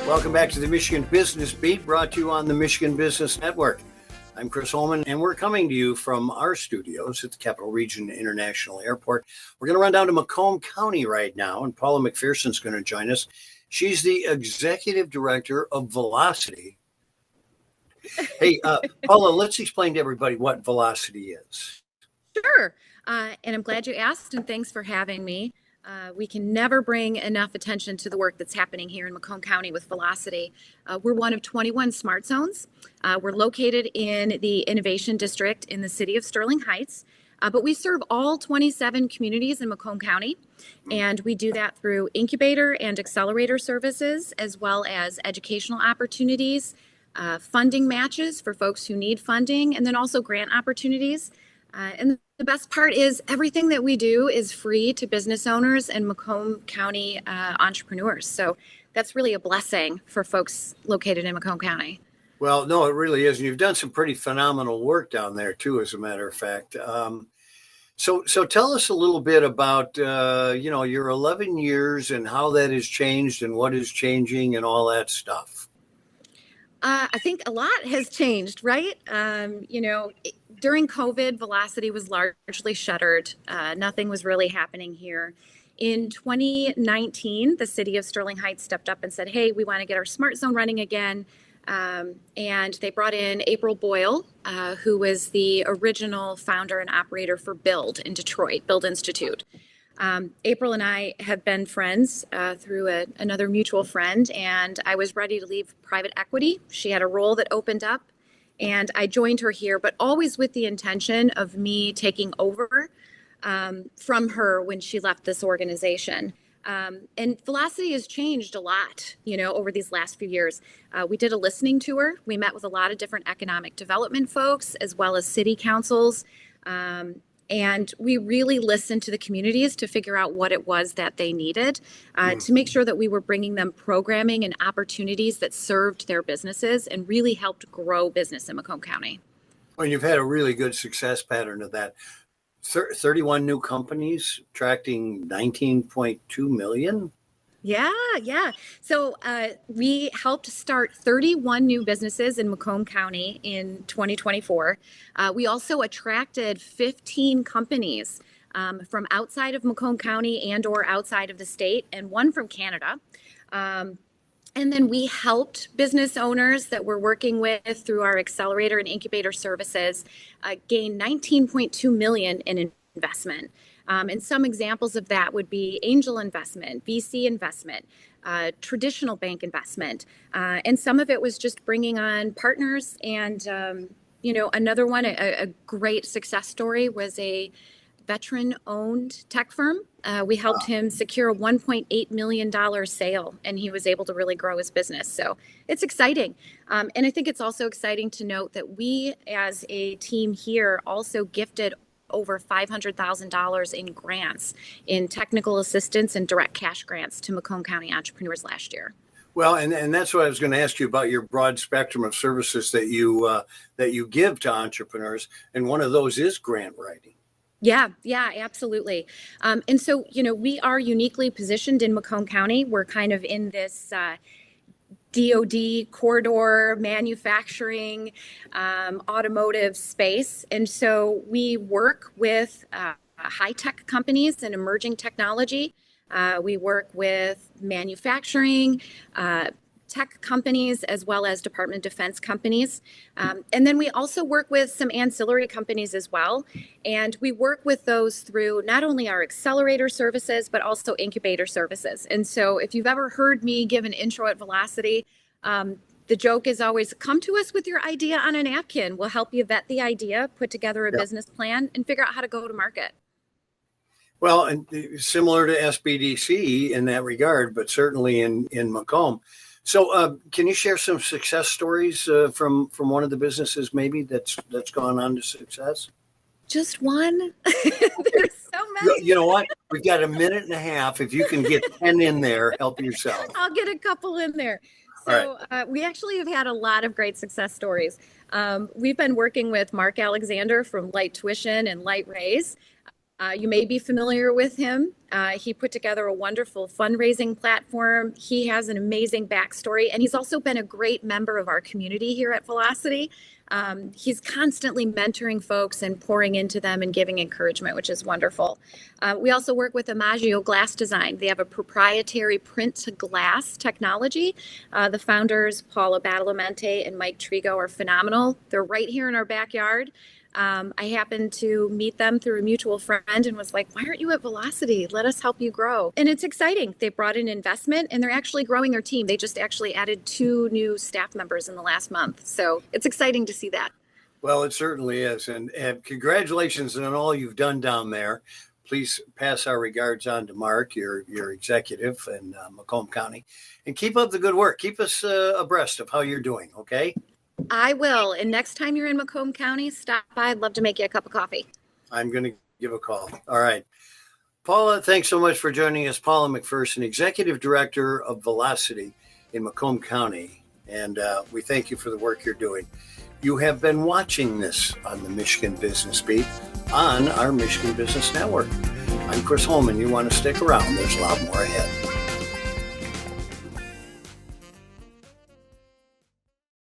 Welcome back to the Michigan Business Beat, brought to you on the Michigan Business Network. I'm Chris Holman, and we're coming to you from our studios at the Capital Region International Airport. We're going to run down to Macomb County right now, and Paula Macpherson is going to join us. She's the Executive Director of Velocity. Hey, Paula, let's explain to everybody what Velocity is. Sure, and I'm glad you asked, and thanks for having me. We can never bring enough attention to the work that's happening here in Macomb County with Velocity. We're one of 21 smart zones. We're located in the Innovation District in the city of Sterling Heights, but we serve all 27 communities in Macomb County, and we do that through incubator and accelerator services, as well as educational opportunities, funding matches for folks who need funding, and then also grant opportunities. And the best part is everything that we do is free to business owners and Macomb County entrepreneurs. So that's really a blessing for folks located in Macomb County. Well, no, it really is. And you've done some pretty phenomenal work down there, too, as a matter of fact. So tell us a little bit about, your 11 years and how that has changed and what is changing and all that stuff. I think a lot has changed, right? During COVID, Velocity was largely shuttered. Nothing was really happening here. In 2019, the city of Sterling Heights stepped up and said, hey, we want to get our smart zone running again. And they brought in April Boyle, who was the original founder and operator for Build in Detroit, Build Institute. April and I have been friends through another mutual friend, and I was ready to leave private equity. She had a role that opened up, and I joined her here, but always with the intention of me taking over from her when she left this organization. And Velocity has changed a lot, over these last few years. We did a listening tour. We met with a lot of different economic development folks, as well as city councils. And we really listened to the communities to figure out what it was that they needed to make sure that we were bringing them programming and opportunities that served their businesses and really helped grow business in Macomb County. Well, you've had a really good success pattern of that. 31 new companies attracting 19.2 million. Yeah. So we helped start 31 new businesses in Macomb County in 2024. We also attracted 15 companies from outside of Macomb County and or outside of the state, and one from Canada. And then we helped business owners that we're working with through our accelerator and incubator services gain 19.2 million in investment. And some examples of that would be angel investment, VC investment, traditional bank investment. And some of it was just bringing on partners. And, another one, a great success story was a veteran-owned tech firm. We helped him secure a $1.8 million sale, and he was able to really grow his business. So it's exciting. And I think it's also exciting to note that we, as a team here, also gifted over $500,000 in grants in technical assistance and direct cash grants to Macomb County entrepreneurs last year. Well, and that's what I was going to ask you about, your broad spectrum of services that you give to entrepreneurs, and one of those is grant writing. Yeah, absolutely. And so, we are uniquely positioned in Macomb County. We're kind of in this DoD corridor, manufacturing, automotive space. And so we work with high-tech companies and emerging technology. We work with manufacturing, tech companies, as well as Department of Defense companies. And then we also work with some ancillary companies as well. And we work with those through not only our accelerator services, but also incubator services. And so if you've ever heard me give an intro at Velocity, the joke is always, come to us with your idea on a napkin. We'll help you vet the idea, put together a business plan, and figure out how to go to market. Well, and similar to SBDC in that regard, but certainly in Macomb. So can you share some success stories from one of the businesses maybe that's gone on to success? Just one? There's so many. You know what? We've got a minute and a half. If you can get 10 in there, help yourself. I'll get a couple in there. So we actually have had a lot of great success stories. We've been working with Mark Alexander from Light Tuition and Light Raise. You may be familiar with him. He put together a wonderful fundraising platform. He has an amazing backstory, and he's also been a great member of our community here at Velocity. He's constantly mentoring folks and pouring into them and giving encouragement, which is wonderful. We also work with Imagio Glass Design. They have a proprietary print to glass technology. The founders, Paula Macpherson and Mike Trigo, are phenomenal. They're right here in our backyard. I happened to meet them through a mutual friend and was like, why aren't you at Velocity? Let us help you grow. And it's exciting. They brought in investment and they're actually growing their team. They just actually added 2 new staff members in the last month. So it's exciting to see that. Well, it certainly is. And congratulations on all you've done down there. Please pass our regards on to Mark, your executive in Macomb County, and keep up the good work. Keep us abreast of how you're doing, okay? I will. And next time you're in Macomb County, stop by. I'd love to make you a cup of coffee. I'm going to give a call. All right. Paula, thanks so much for joining us. Paula Macpherson, Executive Director of Velocity in Macomb County. And we thank you for the work you're doing. You have been watching this on the Michigan Business Beat on our Michigan Business Network. I'm Chris Holman. You want to stick around. There's a lot more ahead.